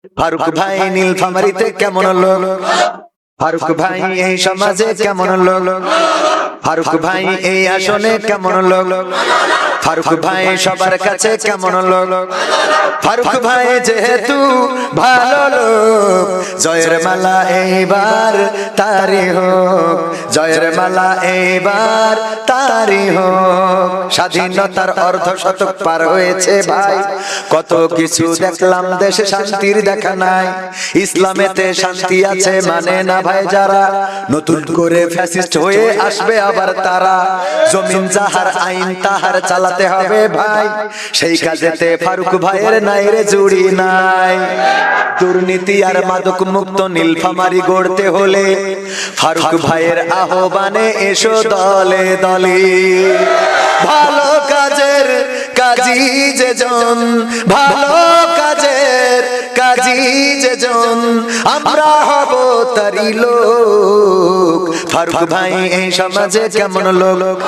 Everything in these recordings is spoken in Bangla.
ফারুক ভাই নীলফামারীতে কেমন লোক, ফারুক ভাই এই সমাজে কেমন লোক, ফারুক ভাই এই আসনে কেমন লোক, ফারুক ভাই সবার কাছে কেমন লোক, ফারুক ভাই যেহেতু ভালো লোক, জয়ের মালা এইবার তারি হোক, জয়ের মালা এইবার তারি হোক। স্বাধীনতার অর্ধশতক পার হয়েছে ভাই, কত কিছু দেখলাম, দেশে শান্তির দেখা নাই। ইসলামেতে শান্তি আছে মানে না ভাই যারা, নতুন করে ফ্যাসিস্ট হয়ে আসবে আবার তারা। জমিন যাহার আইন তাহার চালাতে হবে ভাই, সেই কাজেতে ফারুক ভাইয়ের নাই রে জুড়ি নাই। দুর্নীতি আর মাদক মুক্ত নীলফামারী গড়তে হলে ফারুক ভাইয়ের আহ্বানে এসো দলে দলে। ভালো কাজের কাজী যেজন, ভালো কাজের কাজী যেজন, আমরা হব তারি লোক। ফারুক ভাই এই সমাজে কেমন লোক,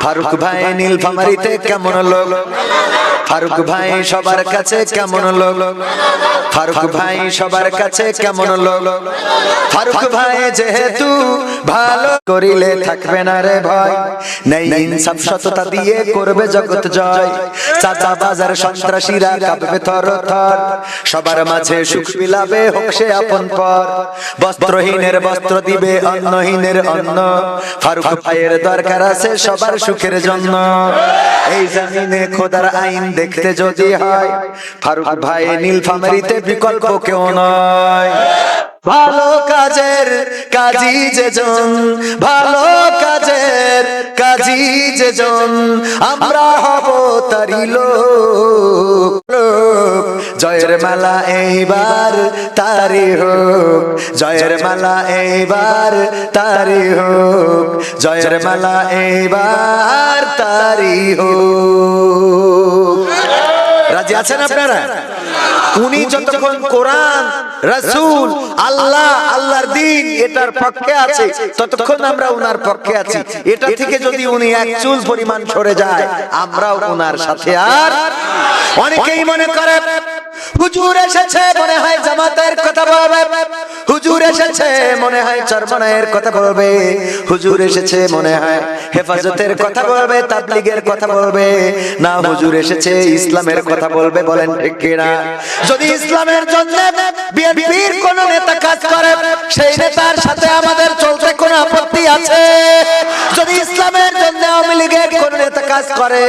ফারুক ভাই নীলফামারীতে কেমন লোক, ফারুক ভাই সবার কাছে কেমন লোক, ফারুক ভাই সবার কাছে কেমন লোক, ফারুক ভাই যেহেতু ভালো করিলে থাকবে না রে ভয়, নেই ইনসাফ সততা দিয়ে করবে জগৎ জয়। চাচা বাজার সন্ত্রাসীরা কাঁপবে থর থর, সবার মাঝে সুখ বিলাবে হোক সে আপন পর। বস্ত্রহীনের বস্ত্র দিবে, অন্নহীনের অন্ন, ফারুক ভাইয়ের দরকার আছে সবার সুখের জন্য। এই জমিনে খোদার আইন দেখতে যদি হয়, ফারুক ভাই নীলফামারীতে বিকল্প কেউ নয়। ভালো কাজের কাজী যেজন, ভালো কাজের কাজী যেজন, আমরা হব তারি লোক। জয়ের মালা এইবার তারি হোক, জয়ের মালা এইবার তারি হোক, জয়ের মালা এইবার তারি হোক। রাজি আছেন আপনারা? উনি যতক্ষণ কোরআন, রাসূল, আল্লাহ, আল্লাহর দ্বীন এটার পক্ষে আছে, ততক্ষণ আমরা উনার পক্ষে আছি। এটা থেকে যদি উনি এক চুল পরিমাণ সরে যায়, আমরাও উনার সাথে আর। অনেকেই মনে করে হুজুর এসেছে মনে হয় জামাতের কথা বলবে, হুজুর এসেছে মনে হয় চরমনায়ের কথা বলবে, হুজুর এসেছে মনে হয় হেফাজতের কথা বলবে, তাবলীগের কথা বলবে। না, হুজুর এসেছে ইসলামের কথা বলবে। বলেন ঠিক কিনা? যদি ইসলামের জন্য বিএনপির কোন নেতা কাজ করে, সেই নেতার সাথে আমাদের চলতে কোনো আপত্তি আছে? যদি ইসলামের জন্য আওয়ামী লীগের কোন নেতা কাজ করে,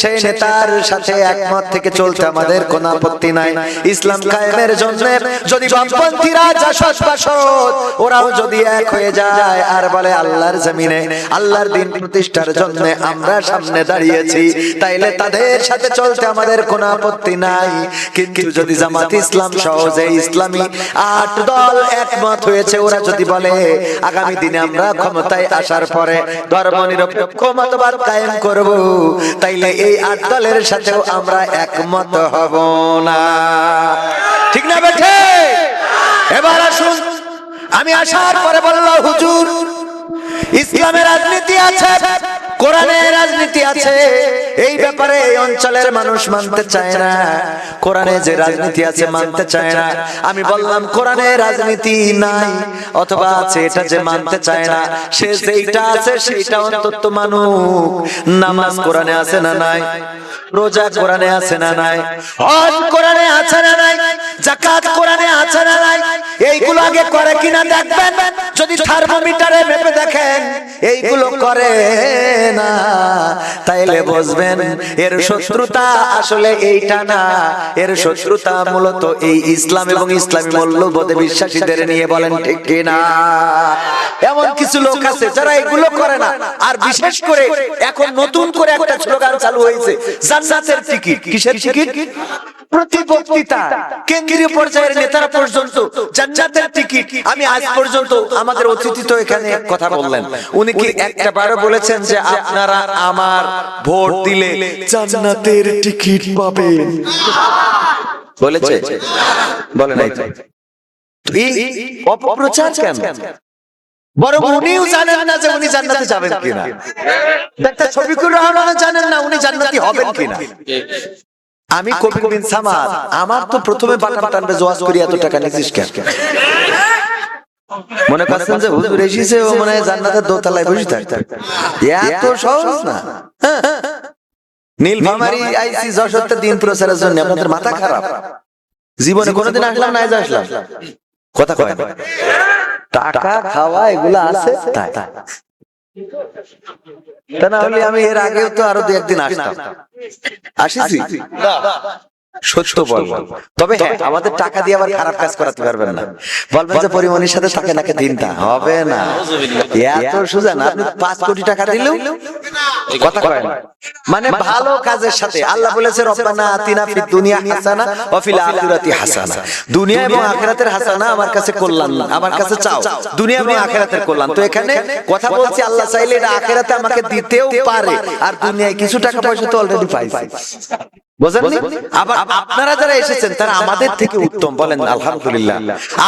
সেই নেতার সাথে একমত থেকে চলতে আমাদের কোনো আপত্তি নাই। ইসলাম কায়েমের জন্য যদি বামপন্থীরা জাসদ বাসদ ওরাও যদি এক হয়ে যায় আর বলে আল্লাহর জমিনে আল্লাহর দ্বীন প্রতিষ্ঠার জন্য আমরা সামনে দাঁড়িয়েছি, তাইলে তাদের সাথে চলতে আমাদের কোনো আপত্তি নাই। কিন্তু যদি জামাত ইসলাম সহ যে ইসলামী 8 দল একমত হয়েছে, ওরা যদি বলে আগামী দিনে আমরা ক্ষমতায় আসার পরে ধর্মনিরপেক্ষ মতবাদ কায়েম করব, তাইলে এই 8 দলের সাথেও আমরা একমত হব না। ঠিক না বেঠে? এবার আসুন, আমি আসার পরে বললাম হুজুর ইসলামের রাজনীতি আছে, কোরআনের রাজনীতি আছে, এই ব্যাপারে এই অঞ্চলের মানুষ মানতে চায় না। কোরআনে যে রাজনীতি আছে মানতে চায় না। আমি বললাম কোরআনের রাজনীতি নাই অথবা আছে, এটা যে মানতে চায় না, সে যেটা আছে সেটা অন্তত মানুক। নামাজ কোরআনে আছে না নাই? রোজা কোরআনে আছে না নাই? হজ কোরআনে আছে না নাই? যাকাত কোরআনে আছে না নাই? এইগুলো আগে করে কিনা দেখবেন। যদি থার্মোমিটারে মেপে দেখেন এইগুলো করে না, তাইলে বুঝবেন এর শত্রুতা আসলে এইটা না, এর শত্রুতা মূলত এই ইসলাম এবং ইসলামী মূল্যবোধে বিশ্বাসীদের নিয়ে। বলেন ঠিক কিনা? এমন কিছু লোক আছে যারা এগুলো করে না। আর বিশেষ করে এখন নতুন করে একটা স্লোগান চালু হয়েছে, জান্নাতের টিকিট। কিসের টিকিট? প্রতি বক্তৃতা কেন্দ্রীয় পর্যায়ের নেতারা পর্যন্ত জান্নাতের টিকিট। আমি আজ পর্যন্ত আমাদের অতিথি তো এখানে কথা বললেন, উনি কি একটা বারও বলেছেন যে আপনারা আমার ভোট দিলে জান্নাতের টিকিট পাবেন? বলেছে? বলে নাই তো। এই অপপ্রচার কেন? বরং উনিও জানেন না যে উনি জান্নাতে যাবেন কিনা। ডাক্তার শফিকুর রহমানও জানেন না উনি জান্নাতি হবেন কিনা। আমি কবির বিন সামাদ, আমার তো প্রথমে বাটাম টানবে জোয়াজ করি এত টাকা নিছিস কেন? মনে করছেন যে হুজুর এসেছে ও মনে হয় জান্নাতের দোতলায় বসে থাকতে, এত সহজ না। নীলফামারী আইসি যশোরতে দিন প্রচারের জন্য, আপনাদের মাথা খারাপ? জীবনে কোনোদিন আসলাম না, আজ আসলাম। কথা কয় না, টাকা খাওয়া এগুলা আছে তাই। তা না হলে আমি এর আগেও তো আরো 2-1 দিন আসতাম, আসিছি সত্য বলবো। তবে হ্যাঁ, আমাদের টাকা দিয়ে আবার খারাপ কাজ করাতে পারবেন না। বলবেন যে পরিমণির সাথে তাকে নাকি দিনটা হবে না, এত সোজা না। আপনি 5 কোটি টাকা দিলেও কথা কয় না। মানে ভালো কাজের সাথে আল্লাহ বলেছে রব্বানা আতিনা ফিদ দুনিয়া হাসানা ওয়া ফিল আখিরাতি হাসানা, দুনিয়া এবং আখিরাতের হাসানা আমার কাছে কল্যাণ, আমার কাছে চাও দুনিয়া এবং আখিরাতের কল্যাণ। তো এখানে কথা বলছি আল্লাহ চাইলে এটা আখিরাতে আমাকে দিতেও পারে, আর দুনিয়ায় কিছু টাকা পয়সা তো অলরেডি পাইছি, বুঝলেন? আবার আপনারা যারা এসেছেন তারা আমাদের থেকে উত্তম, বলেন আলহামদুলিল্লাহ।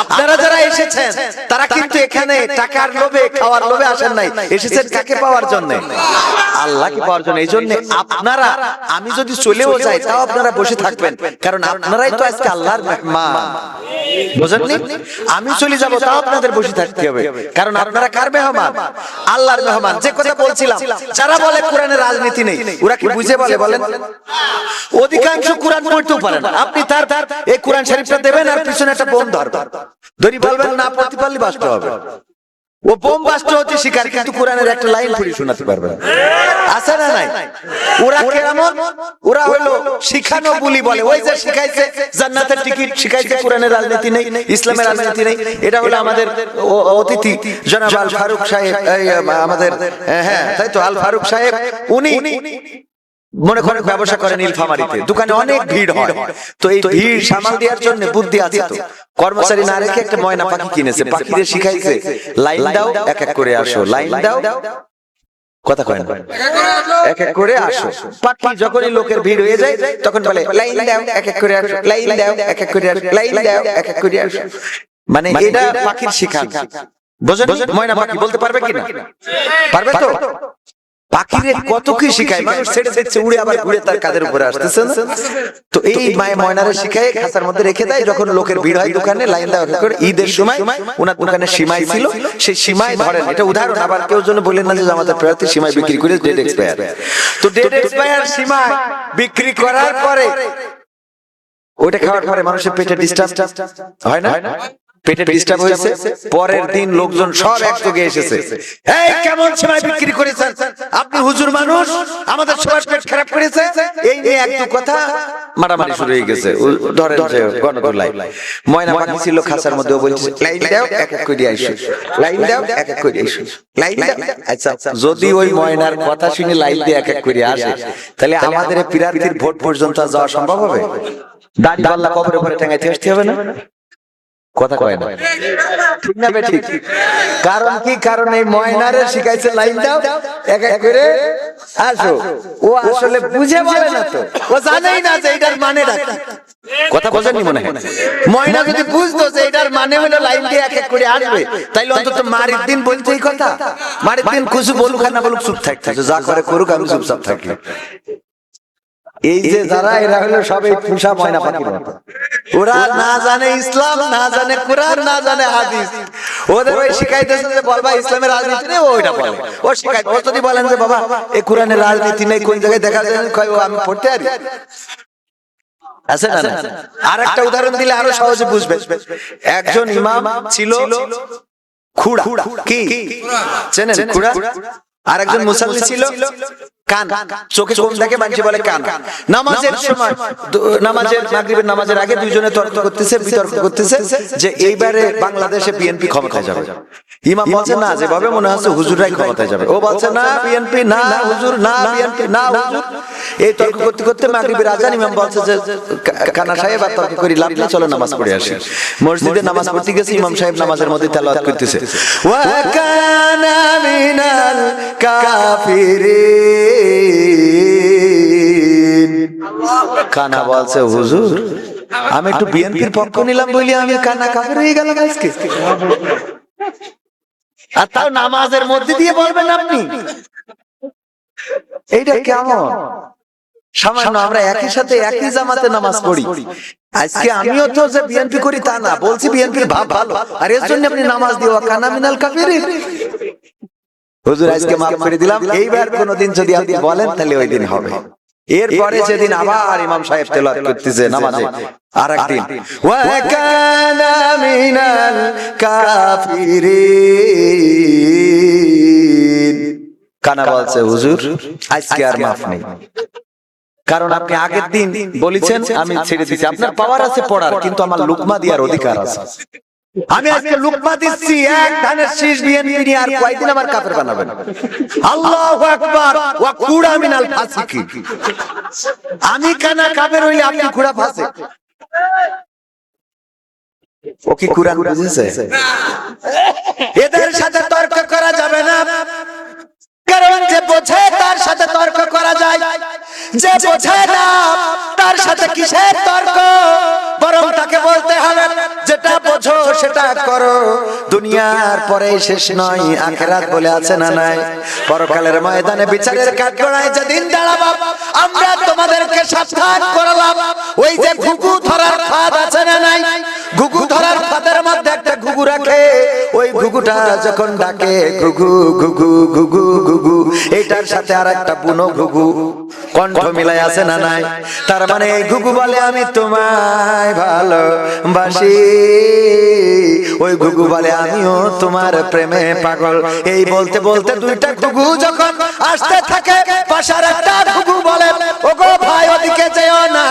আপনারা যারা এসেছেন তারা কিন্তু এখানে টাকার লোভে খাওয়ার লোভে আসেন নাই, এসেছেন কাকে পাওয়ার জন্য? আল্লাহকে পাওয়ার জন্য। এই জন্য আপনারা, আমি যদি চলেও যাই তাও আপনারা বসে থাকবেন, কারণ আপনারাই তো আজকে আল্লাহর মেহমান, বুঝলেন? আমি চলে যাব তাও আপনাদের বসে থাকতে হবে, কারণ আপনারা কার মেহমান? আল্লাহর মেহমান। যে কথা বলছিলাম, যারা বলে কোরআনে রাজনীতি নেই, ওরা কি বুঝে বলে? বলেন, অধিকাংশ কোরআন পড়তেও পারে না। আপনি তার এই কোরআন শরীফটা দেবেন আর পিছনে একটা বোম ধরবেন, ধরি বলবেন না পড়তে পারলে বাঁচতে হবে। ও বোম বাঁচতে হচ্ছে শিকার, কিন্তু কোরআনের একটা লাইন পড়ে শোনাতে পারবে না, আছে না নাই? ওরা কেমন? ওরা হলো শিখানো বুলি বলে, ওই যে শিখাইছে জান্নাতের টিকিট, শিখাইছে কোরআনের রাজনীতি নেই, ইসলামের রাজনীতি নেই। এটা হলো আমাদের অতিথি জনাব আল ফারুক সাহেব, আমাদের, হ্যাঁ তাই তো, আল ফারুক সাহেব। উনি মনে করেন ব্যবসা করেন নীলফামারীতে, দোকানে অনেক ভিড় হয়, তো এই ভিড় সামাল দেওয়ার জন্য বুদ্ধি আছে তো, কর্মচারী না রেখে একটা ময়না পাখি কিনেছে, পাখিরে শিখাইছে লাইন দাও এক এক করে আসো, লাইন দাও, কথা কয় না, এক এক করে আসো। পাখি যখনই লোকের ভিড় হয়ে যায় তখন বলে লাইন দাও এক এক করে আসো, লাইন দাও এক এক করে আসো, লাইন দাও এক এক করে আসো। মানে এটা পাখির শিখান, বুঝেন? ময়না পাখি বলতে পারবে কিনা? পারবে তো? পাখিরে কত কি শিখায়, মানুষ ছেড়ে দিচ্ছে উড়ে আবার ঘুরে তার কাঁধের উপরে আসতেছে না? তো এই মায়ে ময়নারে শিখায় খাঁচার মধ্যে রেখে দেয়, যখন লোকের ভিড় হয় দোকানে লাইন দেওয়া করে। ঈদের সময় ওনার দোকানে সিমাই ছিল, সেই সিমাই ধরেন, এটা উদাহরণ, আবার কেউ জন্য বলেন না যে আমাদের প্রার্থী সিমাই বিক্রি করে ডেট এক্সপায়ার। তো ডেট এক্সপায়ার সিমাই বিক্রি করার পরে ওইটা খাওয়ার পরে মানুষের পেটে ডিস্টার্ব হয় না? পেটে ডিস্টার্ব হয়েছে, পরের দিন লোকজন সব একযোগে এসেছে, এই কেমন সময় বিক্রি করেছেন আপনি, হুজুর মানুষ, আমাদের সবার পেট খারাপ করেছে, এই নিয়ে একটু কথা মারামারি শুরু হয়ে গেছে। ধরেন যে গণদোলাই ময়না পাখি ছিল খাঁচার মধ্যে, বলছে লাইন দাও এক এক করে আইসো, লাইন দাও এক এক করে আইসো, লাইন দাও। আচ্ছা, যদি ওই ময়নার কথা শুনে লাইন দিয়ে এক এক করে আসে, তাহলে আমাদের প্রার্থীর ভোট পর্যন্ত যাওয়া সম্ভব হবে? দাড়ি পাল্লা কবরের উপরে ঠেঙাইতে আসতে হবে না? কথা কয় না, ঠিক না? ঠিক। কারণ কি? কারণ এই ময়নারে শিখাইছে লাইন দাও এক এক করে আসো। ও আসলে বুঝে বলে না, তো ও জানেই না যে এটার মানেটা কি। কথা বোঝেননি মনে হয়? ময়না যদি বুঝতো যে এটার মানে হলো লাইন দিয়ে এক এক করে আসবে, তাইলে অন্তত মারির দিন বলতো এই কথা। মারির দিন কিছু বলুক আর না বলুক চুপ থাকতে, যা করে করুক, আমি চুপচাপ থাকি। এই যে যারা, এরা হলো সবাই পুষা ময়না পাখির মতো, ওরা না জানে ইসলাম, না জানে কোরআন, না জানে হাদিস। ওদের ওই শিখাইতেছে যে বলবা ইসলামের রাজনীতি নেই, ওইটা বলে ও শিখাই। ও যদি বলেন যে বাবা এই কোরআনের রাজনীতি নেই, কোন জায়গায় দেখা যায়, কয় ও আমি পড়তে পারি, আছে না? আর একটা উদাহরণ দিলে আরো সহজে বুঝবে। একজন ইমাম ছিল খুড়া, কি চেনেন খুড়া? আর একজন মুসাল্লি ছিল কান, চোখে কম দেখে, মানুষ বলে কান। নামাজের সময়, নামাজের মাগরিবের নামাজের আগে দুইজনে তর্ক করতেছে, বিতর্ক করতেছে যে এইবারে বাংলাদেশে বিএনপি ক্ষমতায় যাবে। ইমাম বলছে না, যেভাবে মনে হচ্ছে হুজুররাই ক্ষমতায় যাবে। ও বলছে না বিএনপি, না হুজুর, না বিএনপি, না হুজুর। এই তর্ক করতে করতে মাগরিবের আজান, ইমাম বলছে যে কানা সাহেব আর তর্ক করি লাভ নেই, চলো নামাজ পড়ে আসি। মসজিদে নামাজ পড়তে গেছে, ইমাম সাহেব নামাজের মধ্যে তেলাওয়াত করতেছে, ওয়া কানা মিনাল কাফিরিন। কানা বলছে হুজুর আমি একটু বিএনপির পক্ষ নিলাম বলি আমি কানা কাফির হয়ে গেলাম আজকে, আর তাও নামাজের মধ্যে দিয়ে বলবেন আপনি? এইটা কেমন? সামান্য আমরা একই সাথে একই জামাতে নামাজ পড়ি। আজকে আমিও তো যে বিএনপি করি তা না, বলছি বিএনপির ভাব ভালো, আর এর জন্য আপনি নামাজ দিও কানা মিনাল কাফিরিন। হুজুর আজকে মাফ করে দিলাম, এইবার কোনদিন যদি আপনি বলেন তাহলে ওই দিন হবে। এরপরে যেদিন আবার ইমাম সাহেব তেলাওয়াত করতেছে নামাজে, আরেকদিন ওয়া কানা মিনাল কাফিরিন, কানা বলছে হুজুর আজকে আর মাফ নেই, কারণ আপনি আগের দিন বলেছেন আমি ছেড়ে দিচ্ছি। আপনার পাওয়ার আছে পড়ার, কিন্তু আমার লুকমা দেওয়ার অধিকার আছে। আমি আজকে লুকমা দিচ্ছি, এক ধানের শীষ বিএনপি নিয়ে আর কয়দিন আমার কাফের বানাবেন? আল্লাহু আকবার ওয়া কুড়া মিনাল ফাসিকিন। আমি কানা কাফের হইলে আপনি কুড়া ফাসিক। ও কি কুরআন বুঝেছে? এদের সাথে তর্ক করা যাবে না, কারণ যে বোঝে তার সাথে তর্ক করা যায়, যে বোঝে না তার সাথে কিসের তর্ক? বরং তাকে বলতে হবে যেটা বোঝো সেটা করো। দুনিয়ার পরে শেষ নয়, আখিরাত বলে আছে না নাই? পরকালের ময়দানে বিচারের কাঠগড়ায় যেদিন দাঁড়াবো, আমরা তোমাদেরকে সাবধান করলাম। ওই যে ঘুঘু ধরার ফাঁদ আছে না নাই? ঘুঘু ধরার ফাঁদের মধ্যে একটা ঘুঘু রাখে, ওই ঘুঘুটা যখন ডাকে ঘুঘু ঘুঘু ঘুঘু ঘুঘু, এটার সাথে আর একটা বুনো ঘুঘু কণ্ঠ মিলাই আছে না নাই? তার মানে এই ঘুঘু বলে আমি তোমায় ভালোবাসি, ওই ঘুঘু বলে আমিও তোমার প্রেমে পাগল। এই বলতে বলতে দুইটা ঘুঘু যখন আসতে থাকে, পাশার একটা ঘুঘু বলে ওগো ভাই ওদিকে যেও না,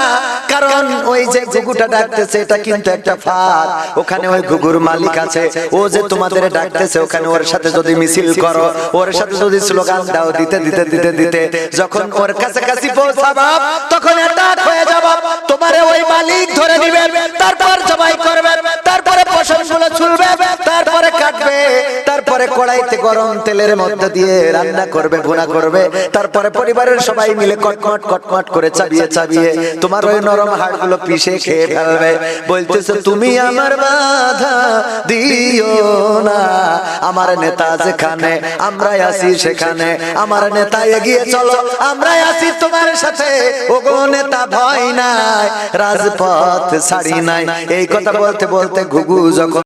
কারণ ওই যে ঘুঘুটা ডাকতেছে এটা কিন্তু একটা ফাঁদ, ওখানে ওই ঘুঘুর মালিক আছে, ও যে তোমাদের ডাকতেছে ওখানে ওর সাথে যদি মিছিল করো, ওর সাথে যদি স্লোগান দাও, দিতে দিতে দিতে দিতে যখন ওর কাছাকাছি পৌঁছাবা তখন অ্যাটাক হয়ে যাবে, তোমারে ওই মালিক ধরে নিবে, তারপর জবাই করবে, তারপরে পশমগুলো ছুলবে, তারপরে কাটবে, তারপরে কড়াইতে গরম তেলের মধ্যে দিয়ে রান্না করবে, ভুনা করবে, তারপরে পরিবারের সবাই মিলে কটকট কটকট করে চাবিয়ে চাবিয়ে তোমার ওই নরম হাড়গুলো পিষে খেয়ে ফেলবে। বলতেছে তুমি আমার বাধা দিও না, আমার নেতা যেখানে আমরাই আছি সেখানে, আমার নেতা এগিয়ে চলো আমরাই আছি তোমার সাথে, ওগো নেতা ভয় নাই, রাজপথ ছাড়ি নাই। এই কথা বলতে বলতে ঘুঘু যখন